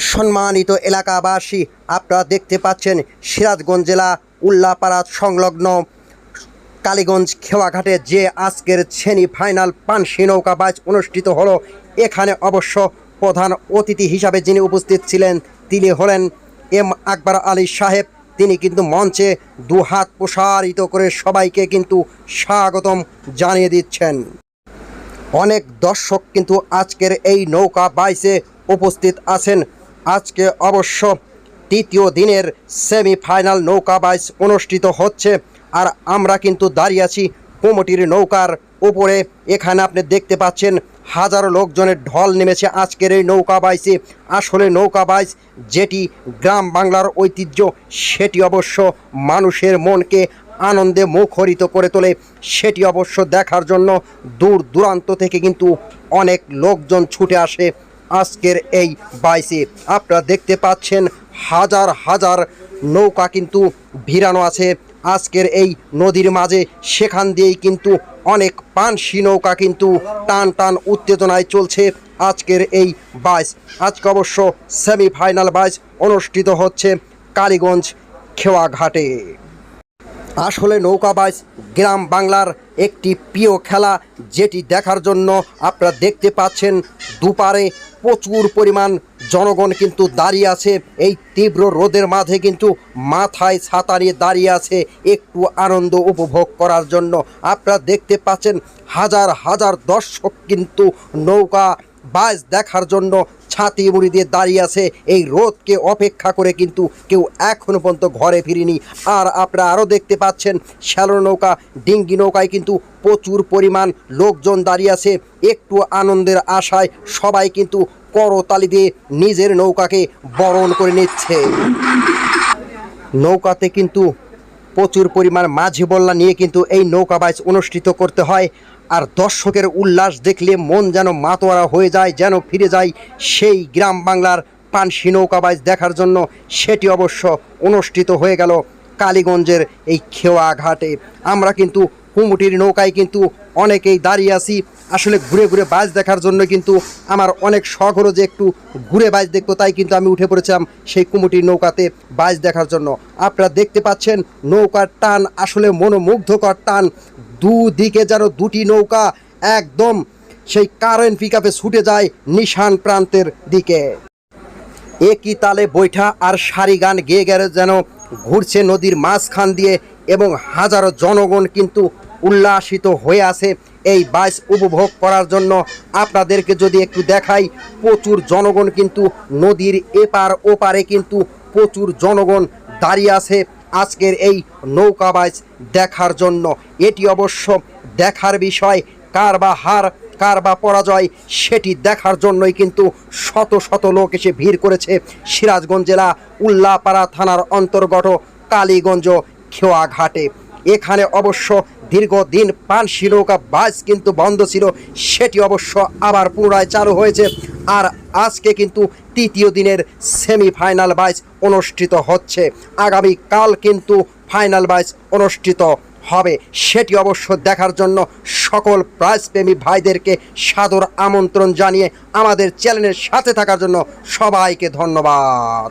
সম্মানিত এলাকাবাসী, আপনারা দেখতে পাচ্ছেন সিরাজগঞ্জ জেলা উল্লাপাড়া সংলগ্ন কালীগঞ্জ খেওয়াঘাটে যে আজকের সেমিফাইনাল পানসি নৌকা বাইচ অনুষ্ঠিত হলো। এখানে অবশ্য প্রধান অতিথি হিসাবে যিনি উপস্থিত ছিলেন তিনি হলেন এম আকবর আলী সাহেব। তিনি কিন্তু মঞ্চে দুহাত প্রসারিত করে সবাইকে কিন্তু স্বাগতম জানিয়ে দিচ্ছেন। অনেক দর্শক কিন্তু আজকের এই নৌকা বাইচে উপস্থিত আছেন। আজকে অবশ্য তৃতীয় দিনের সেমিফাইনাল নৌকা বাইচ অনুষ্ঠিত হচ্ছে, আর আমরা কিন্তু দাঁড়িয়ে আছি কমিটির নৌকার উপরে। এখানে আপনি দেখতে পাচ্ছেন হাজারো লোকজনের ঢল নেমেছে আজকের এই নৌকা বাইচে। আসলে নৌকা বাইচ যেটি গ্রাম বাংলার ঐতিহ্য, সেটি অবশ্য মানুষের মনকে আনন্দে মুখরিত করে তোলে। সেটি অবশ্য দেখার জন্য দূর দূরান্ত থেকে কিন্তু অনেক লোকজন ছুটে আসে আজকের এই বাইচে। আপনারা দেখতে পাচ্ছেন হাজার হাজার নৌকা কিন্তু ভিড়ানো আছে আজকের এই নদীর মাঝে। সেখান দিয়েই কিন্তু অনেক পানসি নৌকা কিন্তু টান টান উত্তেজনায় চলছে আজকের এই বাইচ। আজকে অবশ্য সেমিফাইনাল বাইচ অনুষ্ঠিত হচ্ছে কালীগঞ্জ খেওয়াঘাটে। আসলে নৌকা বাইচ গ্রাম বাংলার একটি প্রিয় খেলা, যেটি দেখার জন্য আপনারা দেখতে পাচ্ছেন দুপারে প্রচুর পরিমাণ জনগণ কিন্তু দাঁড়িয়ে আছে। এই তীব্র রোদের মাঝে কিন্তু মাথায় ছাতা নিয়ে দাঁড়িয়ে আছে একটু আনন্দ উপভোগ করার জন্য। আপনারা দেখতে পাচ্ছেন হাজার হাজার দর্শক কিন্তু নৌকা বাইচ দেখার জন্য ছাতি মুড়ি দিয়ে দাঁড়িয়ে আছে এই রোদকে অপেক্ষা করে, কিন্তু কেউ এখনো পর্যন্ত ঘরে ফিরিনি। আর আপনারা আরও দেখতে পাচ্ছেন শ্যালো নৌকা, ডিঙ্গি নৌকায় কিন্তু প্রচুর পরিমাণ লোকজন দাঁড়িয়ে আছে একটু আনন্দের আশায়। সবাই কিন্তু করতালি দিয়ে নিজের নৌকাকে বরণ করে নিচ্ছে। নৌকাতে কিন্তু প্রচুর পরিমাণ মাঝি বল্লা নিয়ে কিন্তু এই নৌকা বাইচ অনুষ্ঠিত করতে হয়। আর দর্শকের উল্লাস দেখলে মন যেন মাতোয়ারা হয়ে যায়, যেন ফিরে যায় সেই গ্রাম বাংলার পানসি নৌকা বাইচ দেখার জন্য। সেটি অবশ্য অনুষ্ঠিত হয়ে গেল কালীগঞ্জের এই খেওয়াঘাটে। আমরা কিন্তু কুমুটির নৌকায় কিন্তু অনেকেই দাঁড়িয়ে আছি আসলে ঘুরে ঘুরে বাইচ দেখার জন্য। কিন্তু আমার অনেক শখ হলো যে একটু ঘুরে বাইচ দেখবো, তাই কিন্তু আমি উঠে পড়েছিলাম সেই কুমুটির নৌকাতে বাইচ দেখার জন্য। আপনারা দেখতে পাচ্ছেন নৌকার টান আসলে মনোমুগ্ধকর টান। দুদিকে যেন দুটি নৌকা একদম সেই কারেন্ট পিকআপে ছুটে যায় নিশান প্রান্তের দিকে। একই তালে বৈঠা আর সারি গান গেয়ে গেলে যেন ঘুরছে নদীর মাঝখান দিয়ে, এবং হাজারো জনগণ কিন্তু উল্লাসিত হয়ে আছে এই বাইচ উপভোগ করার জন্য। আপনাদেরকে যদি একটু দেখাই, প্রচুর জনগণ কিন্তু নদীর এপার ওপারে কিন্তু প্রচুর জনগণ দাঁড়িয়ে আছে আজকের এই নৌকা বাইচ দেখার জন্য। এটি অবশ্য দেখার বিষয়, কার বা হার কার বা পরাজয় সেটি দেখার জন্যই কিন্তু শত শত লোক এসে ভিড় করেছে সিরাজগঞ্জ জেলা উল্লাপাড়া থানার অন্তর্গত কালীগঞ্জ খেওয়াঘাটে। এখানে অবশ্য দীর্ঘদিন পানসি নৌকা বাইচ কিন্তু বন্ধ ছিল, সেটি অবশ্য আবার পুনরায় চালু হয়েছে। আর আজকে কিন্তু তৃতীয় দিনের সেমিফাইনাল বাইচ অনুষ্ঠিত হচ্ছে। আগামীকাল কিন্তু ফাইনাল বাইচ অনুষ্ঠিত হবে। সেটি অবশ্য দেখার জন্য সকল প্রাইজপ্রেমী ভাইদেরকে সাদর আমন্ত্রণ জানিয়ে আমাদের চ্যানেলের সাথে থাকার জন্য সবাইকে ধন্যবাদ।